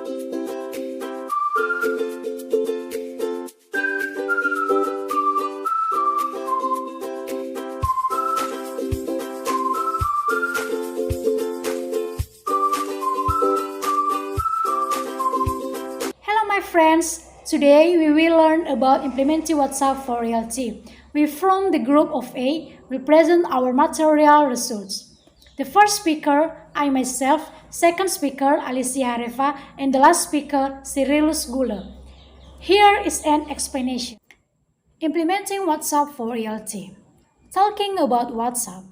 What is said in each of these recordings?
Hello my friends, today we will learn about implementing WhatsApp for ELT. We from the group of A will present our material results. The first speaker, I myself, second speaker, Alicia Areva, and the last speaker, Cyrilus Gula. Here is an explanation. Implementing WhatsApp for ELT. Talking about WhatsApp.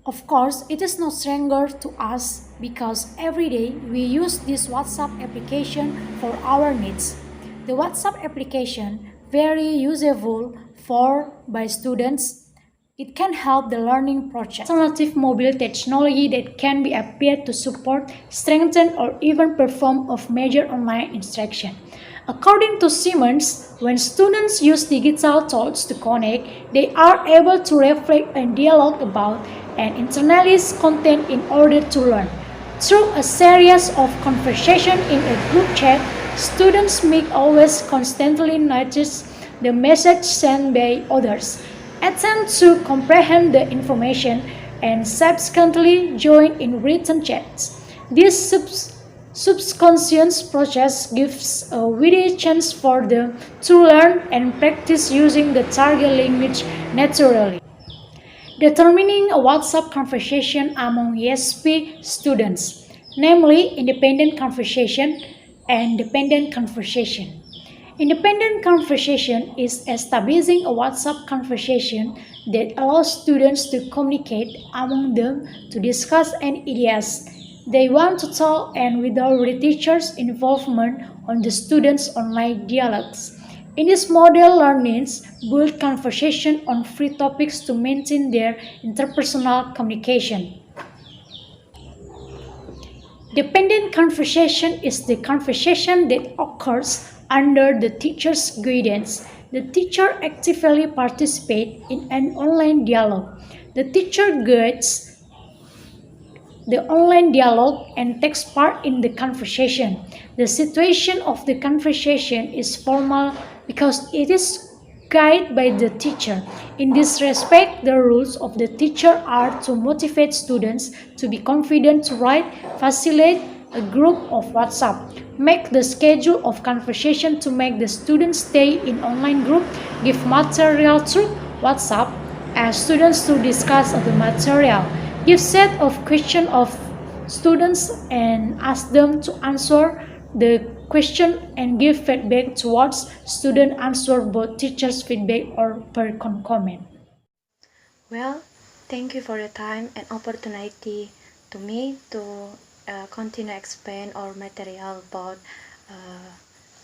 Of course, it is no stranger to us because every day we use this WhatsApp application for our needs. The WhatsApp application very useful by students. It can help the learning process. Alternative mobile technology that can be applied to support, strengthen, or even perform of major online instruction. According to Siemens, when students use digital tools to connect, they are able to reflect and dialogue about and internalize content in order to learn. Through a series of conversations in a group chat, students may always constantly notice the message sent by others, attempt to comprehend the information, and subsequently join in written chats. This subconscious process gives a witty chance for them to learn and practice using the target language naturally. Determining a WhatsApp conversation among ESP students, namely independent conversation and dependent conversation. Independent conversation is establishing a WhatsApp conversation that allows students to communicate among them to discuss any ideas they want to talk and without the teacher's involvement on the students' online dialogues. In this model, learners build conversation on free topics to maintain their interpersonal communication. Dependent conversation is the conversation that occurs under the teacher's guidance. The teacher actively participates in an online dialogue. The teacher guides the online dialogue and takes part in the conversation. The situation of the conversation is formal because it is guided by the teacher. In this respect, the rules of the teacher are to motivate students to be confident to write, facilitate a group of WhatsApp, make the schedule of conversation to make the students stay in online group, give material through WhatsApp, ask students to discuss the material, give set of questions of students and ask them to answer the question and give feedback towards student answer both teachers feedback or per comment. Well, thank you for the time and opportunity to me to continue explain our material about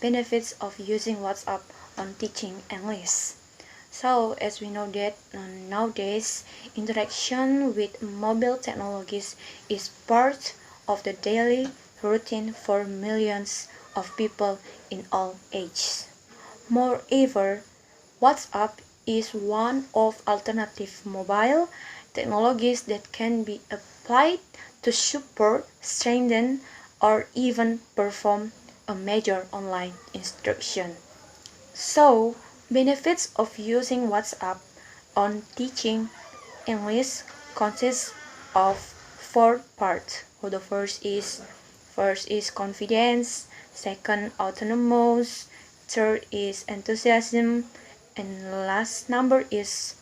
benefits of using WhatsApp on teaching English. So, as we know that nowadays, interaction with mobile technologies is part of the daily routine for millions of people in all ages. Moreover, WhatsApp is one of alternative mobile technologies that can be applied to support, strengthen, or even perform a major online instruction. So, benefits of using WhatsApp on teaching English consists of four parts. The first is confidence, second autonomous, third is enthusiasm, and last number is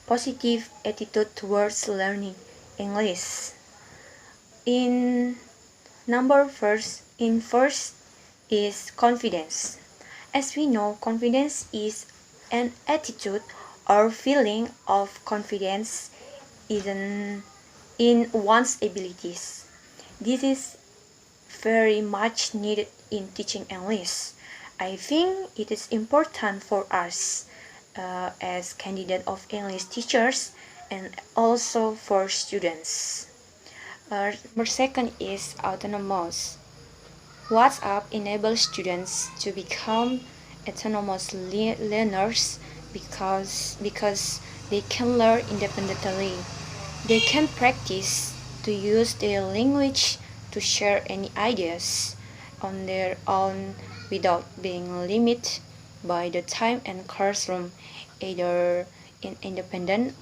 positive attitude towards learning English. In first is confidence. As we know, confidence is an attitude or feeling of confidence in one's abilities. This is very much needed in teaching English. I think it is important for us as candidate of English teachers and also for students. Number second is autonomous. WhatsApp enables students to become autonomous learners because they can learn independently. They can practice to use their language to share any ideas on their own without being limited by the time and classroom, either in independent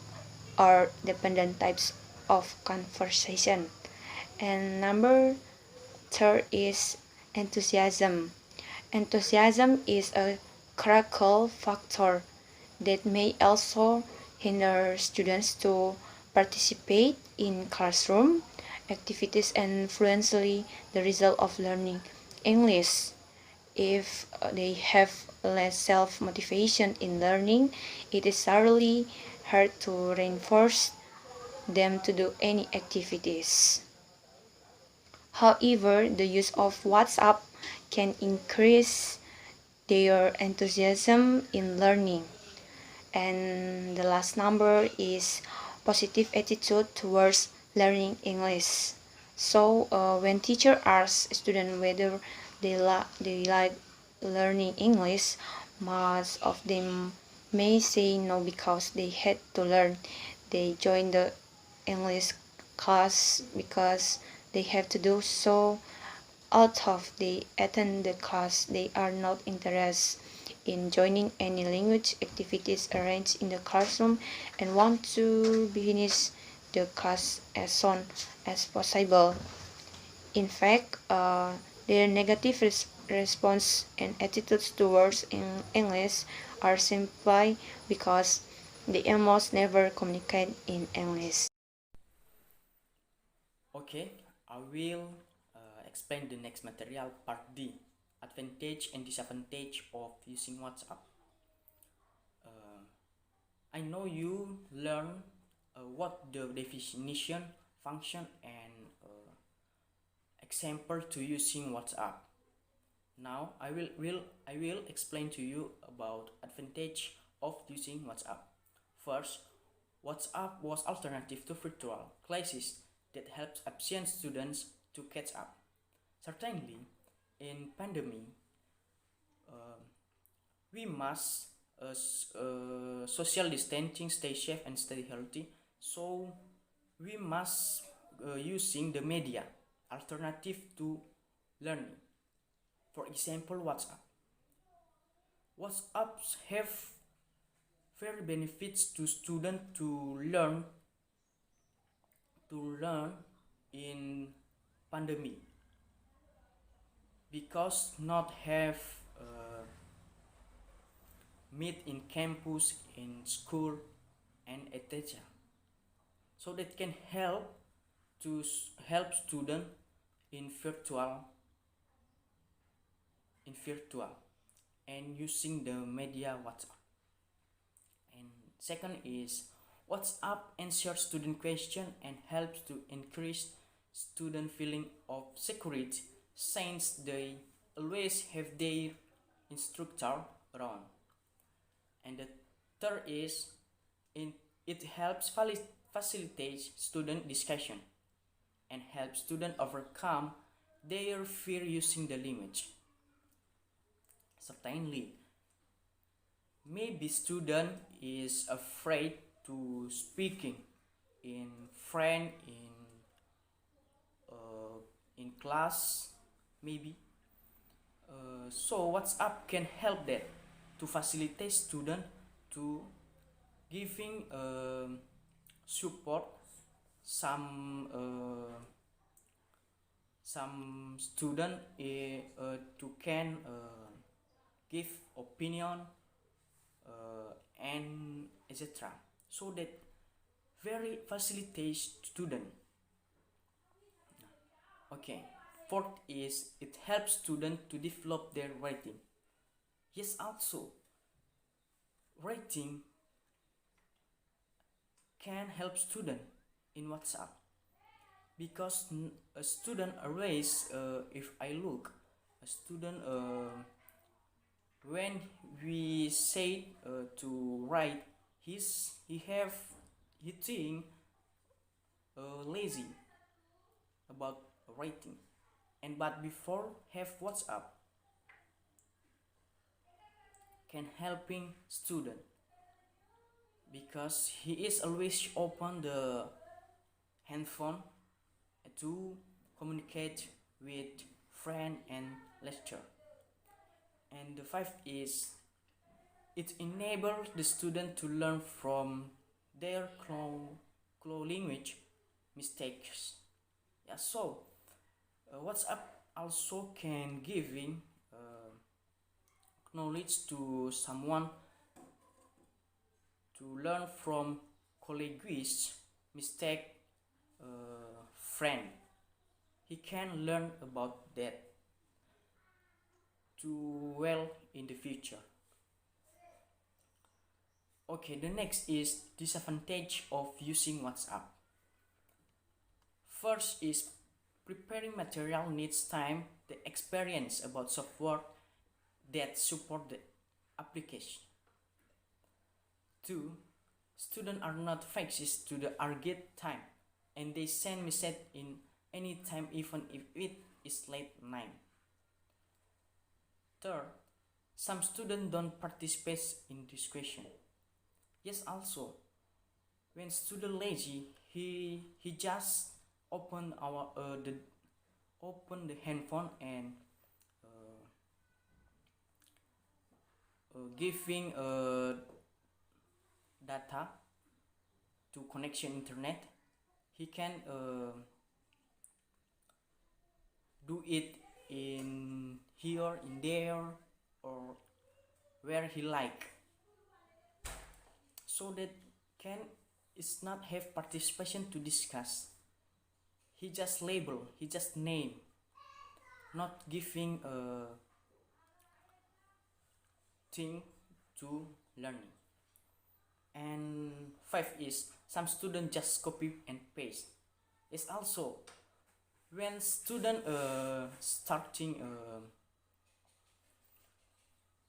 or dependent types of conversation. And number third is enthusiasm. Enthusiasm is a critical factor that may also hinder students to participate in classroom activities and fluently the result of learning English. If they have less self-motivation in learning, it is really hard to reinforce them to do any activities. However, the use of WhatsApp can increase their enthusiasm in learning. And the last number is positive attitude towards learning English. So when teacher asks students whether they like learning English, most of them may say no because they had to learn. They join the English class because they have to do so. Although they attend the class, they are not interested in joining any language activities arranged in the classroom and want to finish the class as soon as possible. In fact, their negative response and attitudes towards English are simply because they almost never communicate in English. Okay, I will explain the next material, part D, advantage and disadvantage of using WhatsApp. Uh, I know you learn what the definition, function, and example to using WhatsApp. Now I will explain to you about advantage of using WhatsApp. First, WhatsApp was alternative to virtual classes that helps absent students to catch up. Certainly, in pandemic, uh, we must social distancing, stay safe and stay healthy. So we must using the media alternative to learning. For example, WhatsApp. WhatsApps have very benefits to student to learn in pandemic because not have meet in campus, in school, and etc. So that can help to help student in virtual and using the media WhatsApp. And second is WhatsApp answers student question and helps to increase student feeling of security since they always have their instructor around. And the third is in, it helps facilitate student discussion and help students overcome their fear using the language. Certainly, maybe student is afraid to speaking in friend uh, in class maybe. So WhatsApp can help that to facilitate student to giving support some student to can give opinion and etc. So that very facilitates student. Okay. Fourth is it helps student to develop their writing. Yes, also writing can help student in WhatsApp because a student always if I look a student when we say to write he think lazy about writing and but before have WhatsApp can helping student because he is always open the handphone to communicate with friend and lecture. And the fifth is it enables the student to learn from their language mistakes. Yeah, so WhatsApp also can giving knowledge to someone to learn from colleagues mistake friend. He can learn about that to well in the future. Okay, the next is disadvantage of using WhatsApp. First is preparing material needs time, the experience about software that support the application. 2. Students are not fixed to the target time and they send message in any time even if it is late night. Third, some students don't participate in discussion. Yes, also, when student lazy, he just open the handphone and giving data to connection internet. He can do it in here, in there, or where he like, so that can is not have participation to discuss. He just label, he just name, not giving a thing to learning. And five is some student just copy and paste. It's also when student starting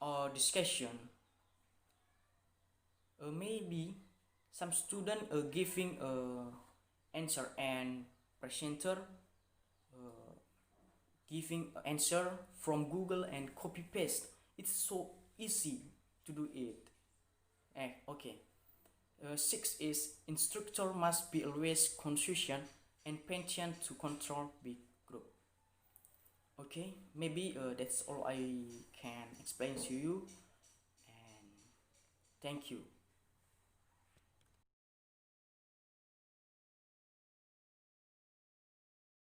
a discussion, maybe some student giving answer and presenter giving answer from Google and copy paste. It's so easy to do it. Okay. Six is instructor must be always conscious and patient to control big group. Okay, maybe that's all I can explain to you, and thank you.